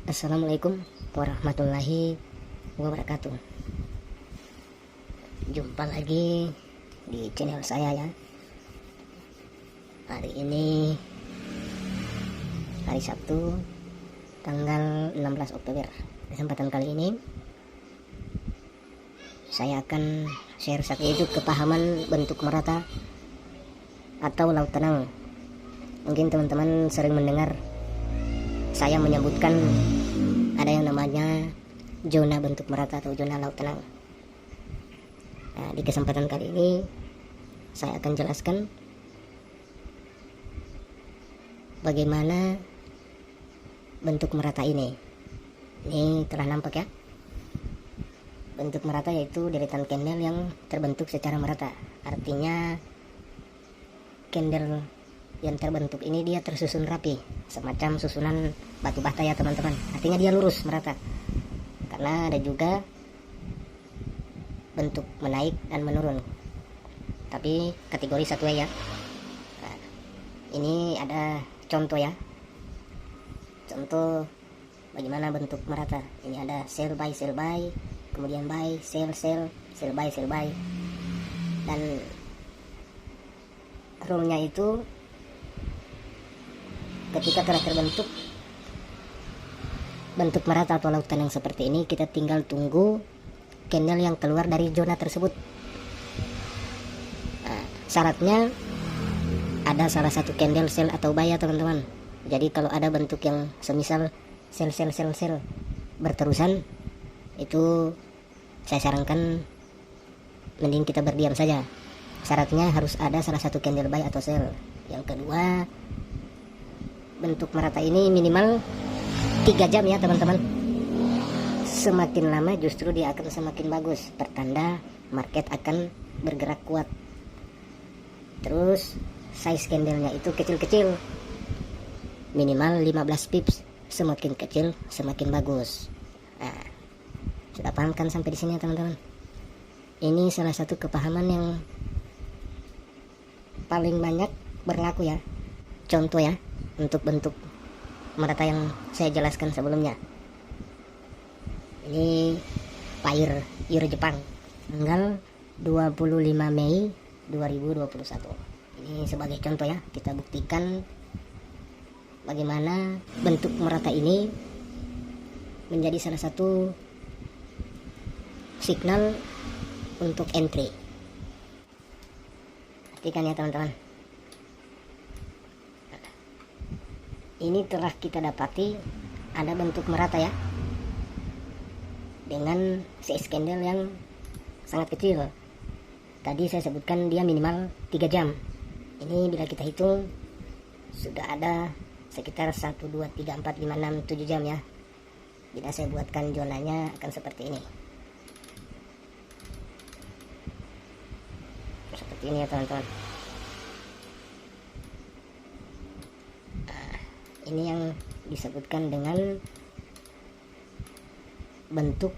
Assalamualaikum warahmatullahi wabarakatuh. Jumpa lagi di channel saya ya. Hari ini hari Sabtu tanggal 16 Oktober. Kesempatan kali ini saya akan share satu itu kepahaman bentuk merata atau laut tenang. Mungkin teman-teman sering mendengar saya menyebutkan ada yang namanya zona bentuk merata atau zona laut tenang. Nah, di kesempatan kali ini saya akan jelaskan bagaimana bentuk merata ini. Ini telah nampak ya. Bentuk merata yaitu deretan candle yang terbentuk secara merata. Artinya candle yang terbentuk ini dia tersusun rapi, semacam susunan batu bata ya teman-teman. Artinya dia lurus merata. Karena ada juga bentuk menaik dan menurun, tapi kategori 1 ya. Nah, ini ada contoh ya, contoh bagaimana bentuk merata. Ini ada sell by, kemudian buy, sell by, dan rule-nya itu ketika telah terbentuk bentuk merata atau laut tenang seperti ini, kita tinggal tunggu candle yang keluar dari zona tersebut. Nah, syaratnya ada salah satu candle sell atau buy ya teman-teman. Jadi kalau ada bentuk yang semisal sell berterusan, itu saya sarankan mending kita berdiam saja. Syaratnya harus ada salah satu candle buy atau sell. Yang kedua, bentuk merata ini minimal 3 jam ya teman-teman. Semakin lama justru dia akan semakin bagus, pertanda market akan bergerak kuat. Terus size candlenya itu kecil-kecil, minimal 15 pips. Semakin kecil semakin bagus. Nah, sudah paham kan sampai di sini ya teman-teman? Ini salah satu kepahaman yang paling banyak berlaku ya. Contoh ya, untuk bentuk merata yang saya jelaskan sebelumnya. Ini Pair Euro Jepang tanggal 25 Mei 2021. Ini sebagai contoh ya, kita buktikan bagaimana bentuk merata ini menjadi salah satu signal untuk entry. Perhatikan ya teman-teman. Ini telah kita dapati ada bentuk merata ya, dengan size candle yang sangat kecil. Tadi saya sebutkan dia minimal 3 jam. Ini bila kita hitung sudah ada sekitar 1, 2, 3, 4, 5, 6, 7 jam ya. Bila saya buatkan zonanya akan seperti ini. Seperti ini ya teman-teman. Ini yang disebutkan dengan bentuk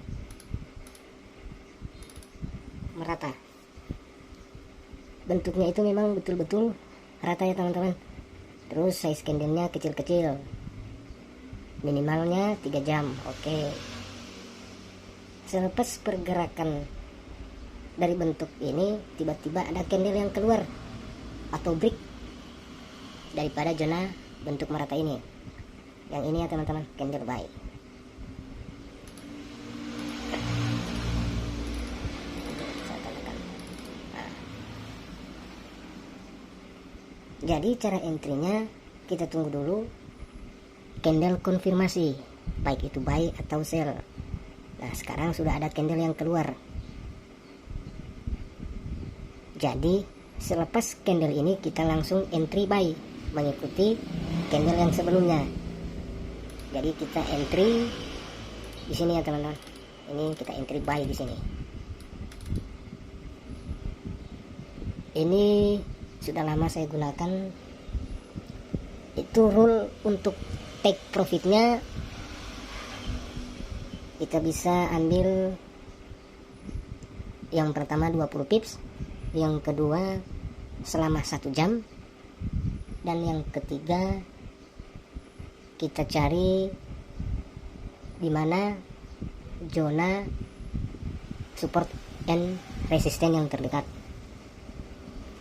merata. Bentuknya itu memang betul-betul rata ya teman-teman. Terus size candlenya kecil-kecil, minimalnya 3 jam. Oke. Selepas pergerakan dari bentuk ini, tiba-tiba ada candle yang keluar atau break daripada zona bentuk merata ini. Yang ini ya teman-teman, candle buy. Nah, jadi cara entry-nya kita tunggu dulu candle konfirmasi, baik itu buy atau sell. Nah, sekarang sudah ada candle yang keluar. Jadi selepas candle ini kita langsung entry buy, mengikuti candle yang sebelumnya. Jadi kita entry di sini ya teman-teman. Ini kita entry buy di sini. Ini sudah lama saya gunakan. Itu rule untuk take profitnya. Kita bisa ambil yang pertama 20 pips, yang kedua selama 1 jam, dan yang ketiga kita cari di mana zona support and resistance yang terdekat,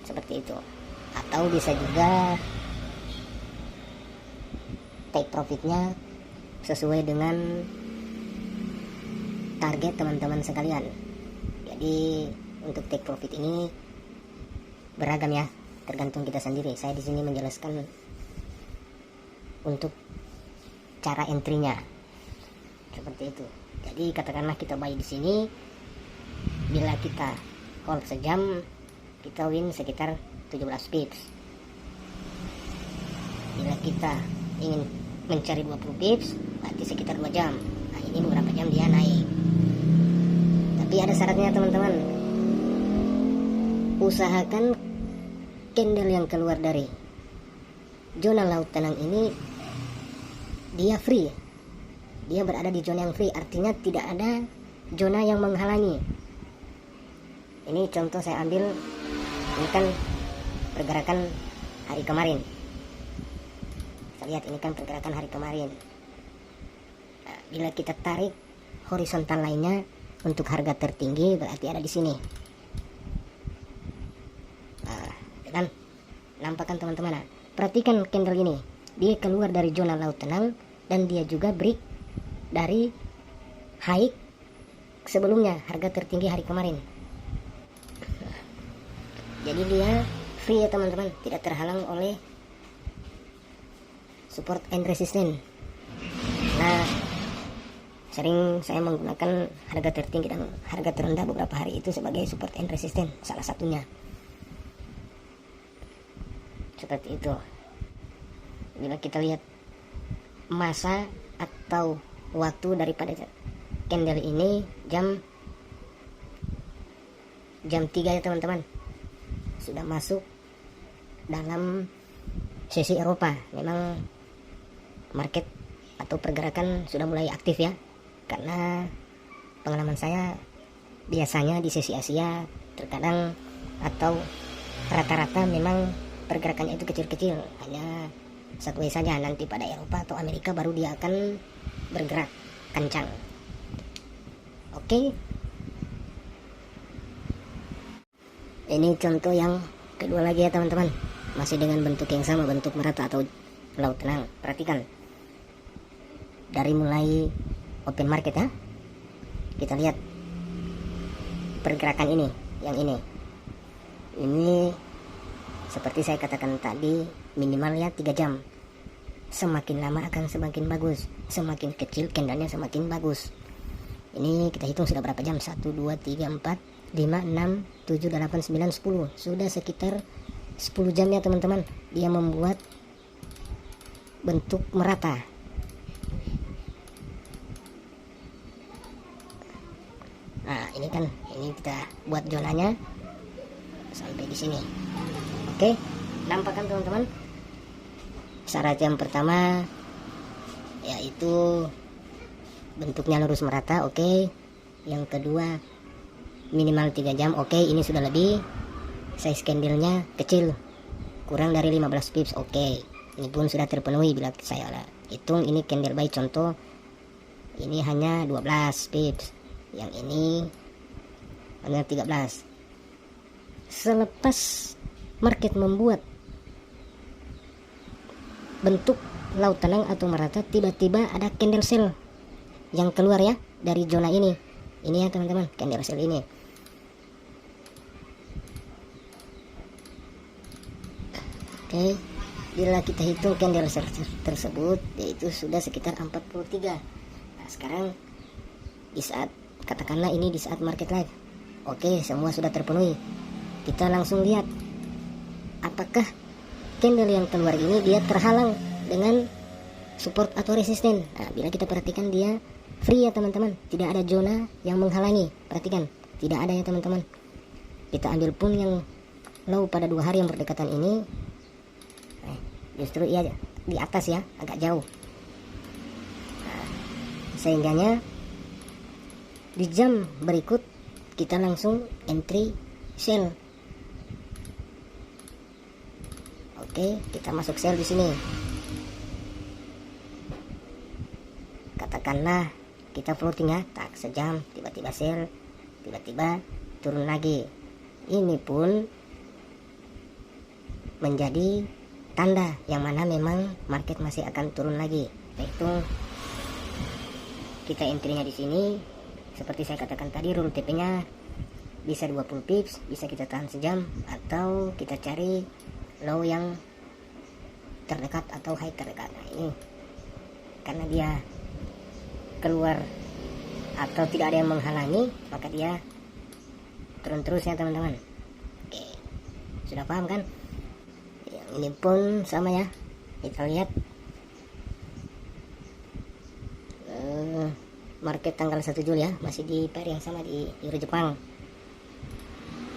seperti itu. Atau bisa juga take profitnya sesuai dengan target teman-teman sekalian. Jadi untuk take profit ini beragam ya, tergantung kita sendiri. Saya di sini menjelaskan untuk cara entry-nya seperti itu. Jadi katakanlah kita buy di sini, bila kita hold sejam, kita win sekitar 17 pips. Bila kita ingin mencari 20 pips, berarti sekitar 2 jam. Nah, ini beberapa jam dia naik. Tapi ada syaratnya teman-teman. Usahakan candle yang keluar dari zona laut tenang ini dia free. Dia berada di zona yang free, artinya tidak ada zona yang menghalangi. Ini contoh saya ambil, ini kan pergerakan hari kemarin. Kita lihat ini kan pergerakan hari kemarin. Nah, bila kita tarik horizontal lainnya untuk harga tertinggi berarti ada di sini. Nah, kan nampak kan teman-teman? Nah, perhatikan candle ini, dia keluar dari zona laut tenang dan dia juga break dari high sebelumnya, harga tertinggi hari kemarin. Jadi dia free ya teman-teman, tidak terhalang oleh support and resistance. Nah, sering saya menggunakan harga tertinggi dan harga terendah beberapa hari itu sebagai support and resistance, salah satunya seperti itu. Bila kita lihat masa atau waktu daripada candle ini jam 3 ya teman-teman, sudah masuk dalam sesi Eropa. Memang market atau pergerakan sudah mulai aktif ya, karena pengalaman saya biasanya di sesi Asia terkadang atau rata-rata memang pergerakannya itu kecil-kecil, hanya satu way saja. Nanti pada Eropa atau Amerika baru dia akan bergerak kencang. Oke. Ini contoh yang kedua lagi ya teman-teman, masih dengan bentuk yang sama, bentuk merata atau laut tenang. Perhatikan dari mulai open market ya, kita lihat pergerakan ini, yang ini seperti saya katakan tadi, minimal ya 3 jam. Semakin lama akan semakin bagus, semakin kecil candlenya semakin bagus. Ini kita hitung sudah berapa jam, 1, 2, 3, 4, 5, 6, 7, 8, 9, 10. Sudah sekitar 10 jam ya teman-teman, dia membuat bentuk merata. Nah ini kan, ini kita buat zonanya sampai di sini. Oke, nampak kan teman-teman? Syarat yang pertama yaitu bentuknya lurus merata, oke. Yang kedua minimal 3 jam, oke. Ini sudah lebih, size candlenya kecil, kurang dari 15 pips, oke. Ini pun sudah terpenuhi. Bila saya hitung ini candle buy contoh, ini hanya 12 pips, yang ini hanya 13. Selepas market membuat bentuk laut tenang atau merata, tiba-tiba ada candle sell yang keluar ya dari zona ini ya teman-teman, candle sell ini. Oke, bila kita hitung candle sell tersebut, yaitu sudah sekitar 43. Nah sekarang di saat, katakanlah ini di saat market live, oke, semua sudah terpenuhi. Kita langsung lihat apakah candle yang keluar ini dia terhalang dengan support atau resisten. Nah, bila kita perhatikan dia free ya teman-teman, tidak ada zona yang menghalangi. Perhatikan, tidak ada ya teman-teman. Kita ambil pun yang low pada 2 hari yang berdekatan ini, justru ia di atas ya, agak jauh. Nah, sehingganya di jam berikut kita langsung entry sell. Oke, kita masuk sell di sini. Katakanlah kita floating ya, tak sejam tiba-tiba sell, tiba-tiba turun lagi. Ini pun menjadi tanda yang mana memang market masih akan turun lagi. Itu kita entry-nya di sini seperti saya katakan tadi, rule TP-nya bisa 20 pips, bisa kita tahan sejam, atau kita cari low yang terdekat atau high terdekat. Nah, ini karena dia keluar atau tidak ada yang menghalangi, maka dia turun terus ya teman-teman. Oke, sudah paham kan? Yang ini pun sama ya, kita lihat market tanggal 1 Juli ya, masih di pair yang sama di Euro Jepang.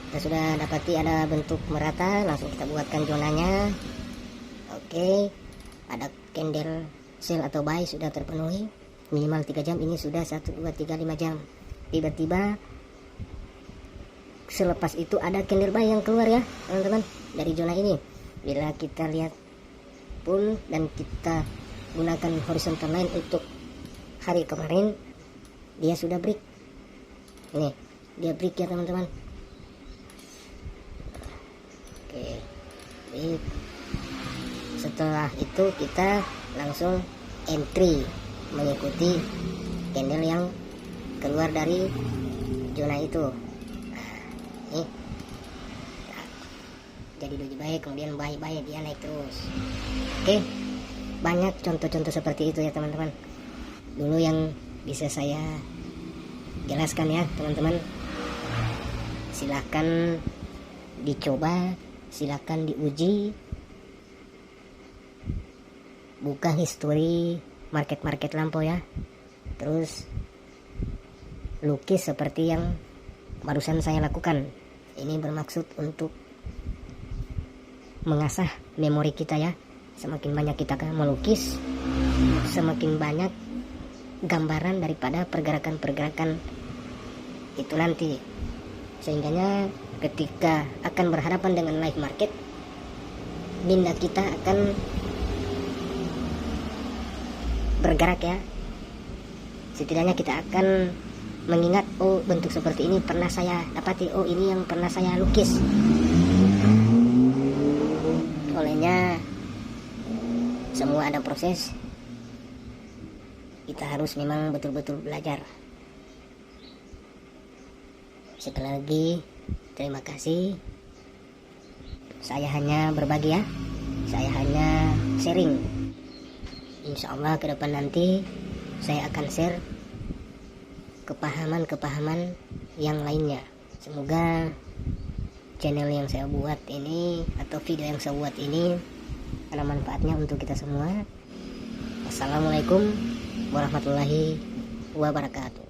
Kita sudah dapati ada bentuk merata, langsung kita buatkan zonanya. Oke, ada candle sell atau buy sudah terpenuhi, minimal 3 jam. Ini sudah 1, 2, 3, 5 jam. Tiba-tiba selepas itu ada candle buy yang keluar ya teman-teman dari zona ini. Bila kita lihat pun dan kita gunakan horizontal line untuk hari kemarin, dia sudah break. Ini dia break ya teman-teman. Oke, break. Setelah itu kita langsung entry mengikuti candle yang keluar dari zona itu. Nah, ini jadi doji baik, kemudian baik dia naik terus. Oke, banyak contoh-contoh seperti itu ya teman-teman. Dulu yang bisa saya jelaskan ya teman-teman. Silahkan dicoba, silahkan diuji, buka history market-market lampau ya, terus lukis seperti yang barusan saya lakukan. Ini bermaksud untuk mengasah memori kita ya. Semakin banyak kita melukis, semakin banyak gambaran daripada pergerakan-pergerakan itu nanti, sehingganya ketika akan berhadapan dengan live market, minda kita akan bergerak ya. Setidaknya kita akan mengingat, oh bentuk seperti ini pernah saya dapati, oh ini yang pernah saya lukis. Olehnya semua ada proses, kita harus memang betul-betul belajar. Sekali lagi terima kasih. Saya hanya berbagi ya, saya hanya sharing. Insya Allah ke depan nanti saya akan share kepahaman-kepahaman yang lainnya. Semoga channel yang saya buat ini atau video yang saya buat ini ada manfaatnya untuk kita semua. Assalamualaikum warahmatullahi wabarakatuh.